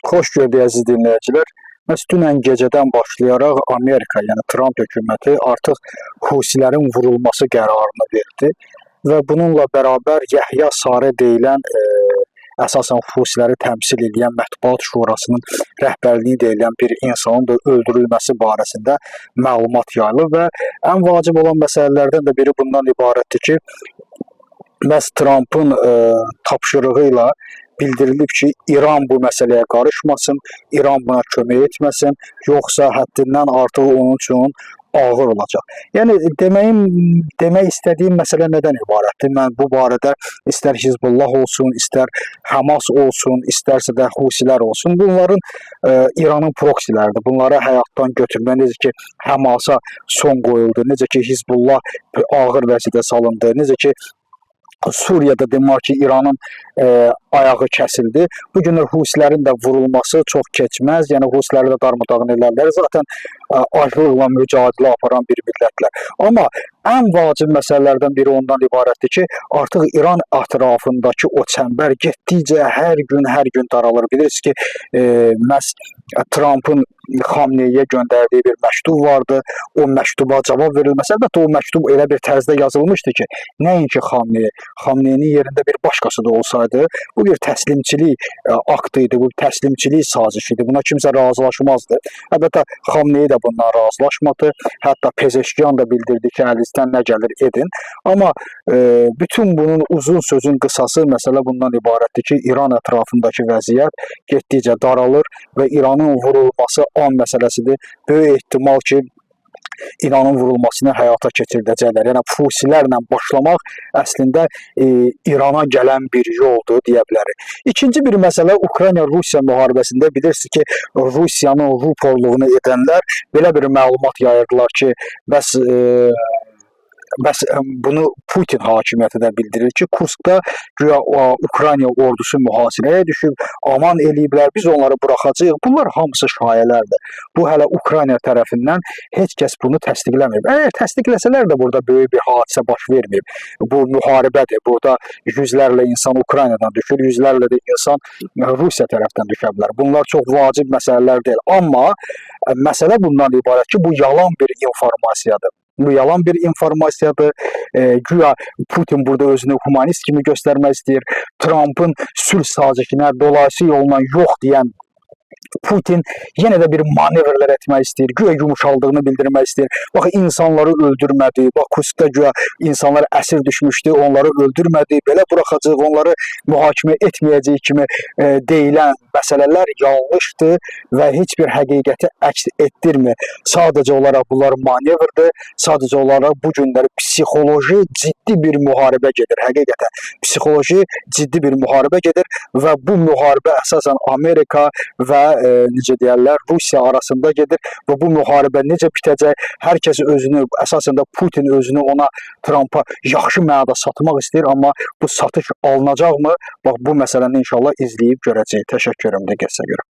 Xoş gördük əziz dinləyicilər. Məhz dünən gecədən başlayaraq Amerika, yəni Trump hökuməti artıq Husilərin vurulması qərarını verdi və bununla bərabər Yəhya Sarı deyilən əsasən Husiləri təmsil edən Mətbuat Şurasının rəhbərliyi edən bir insanın da öldürülməsi barəsində məlumat yayılıb və ən vacib olan məsələlərdən də biri bundan ibarətdir ki, məhz Trumpın tapşırığı ilə bildirilib ki, İran bu məsələyə qarışmasın, İran buna kömək etməsin, yoxsa həddindən artıq onun üçün ağır olacaq. Yəni demək istədiyim məsələ nədən ibarətdir? Mən bu barədə istər Hizbullah olsun, istər Hamas olsun, istərsə də Husilər olsun, bunların İranın proksiləridir. Bunları həyatdan götürmək, necə ki Hamasa son qoyuldu, necə ki Hizbullah ağır vəziyyətə salındı, necə ki Suriyada demək ki, İranın ayağı kəsildi. Bu günlər Husilərin də vurulması çox keçməz. Yəni Husiləri də darmadağın elərlər. Zaten aclıqla mücadilə aparan bir millətlər. Amma ən vacib məsələlərdən biri ondan ibarətdir ki, artıq İran ətrafındakı o çəmbər getdikcə hər gün daralır. Bilirsiniz ki, məhz Trumpın Xamneyə göndərdiyi bir məktub vardı. O məktuba cavab verilməsə, əlbəttə o məktub elə bir tərzdə yazılmışdı ki, nəinki Xamneyinin yerində bir başqası da olsaydı, bu bir təslimçilik aktı idi, bu təslimçilik sazişi idi. Buna kimsə razılaşmazdı. Əlbəttə Xamneyi də bundan razılaşmadı. Hətta Pezeşkiyan da bildirdi ki, əlinizdən nə gəlir edin. Amma bütün bunun uzun sözün qısası məsələ bundan ibarətdir ki, İran ətrafındakı vəziyyət getdikcə daralır və İranın vurulması an məsələsidir. Böyük ehtimal ki, İranın vurulmasını həyata keçirdəcəklər. Yəni Husilərlə başlamaq əslində İrana gələn bir yoldur deyə bilərik. İkinci bir məsələ Ukrayna-Rusiya müharibəsində bilirsiniz ki, Rusiyanın ruporluğunu edənlər belə bir məlumat yayırdılar ki, bəs bunu Putin hakimiyyəti də bildirir ki, Kurskda güya Ukrayna ordusu mühasirəyə düşüb, aman eləyiblər, biz onları buraxacağıq. Bunlar hamısı şayələrdir. Bu hələ Ukrayna tərəfindən heç kəs bunu təsdiqləməyib. Əgər təsdiqləsələr də burada böyük bir hadisə baş verməyib. Bu müharibədir. Burada yüzlərlə insan Ukraynadan düşür, yüzlərlə də insan Rusiya tərəfdən düşə bilər. Bunlar çox vacib məsələlər deyil. Amma məsələ bundan ibarət ki, bu yalan bir informasiyadır. Bu yalan bir informasiyadır. Güya Putin burada özünü humanist kimi göstərmək istəyir. Trumpın sülh sazişinə dolayısı yolla yox deyən Putin yenə də bir manevrlər etmək istəyir. Güya yumuşaldığını bildirmək istəyir. Bax, insanları öldürmədi. Bax, Kurskda güya insanlar əsir düşmüşdü. Onları öldürmədi. Belə buraxacaq, onları mühakimə etməyəcək kimi deyilən məsələlər yanlışdır və heç bir həqiqəti əks etdirmir. Sadəcə olaraq bunlar manevrdir. Sadəcə olaraq bu günlər psixoloji ciddi bir müharibə gedir. Həqiqətən psixoloji ciddi bir müharibə gedir və bu müharibə əsasən Amerika və necə deyərlər, Rusiya arasında gedir və bu müharibə necə bitəcək? Hər kəs özünü, əsasən də Putin özünü ona, Trumpa yaxşı mənada satmaq istəyir, amma bu satış alınacaqmı? Bax, bu məsələni inşallah izləyib görəcəyik. Təşəkkür edirəm diqqətinizə görə.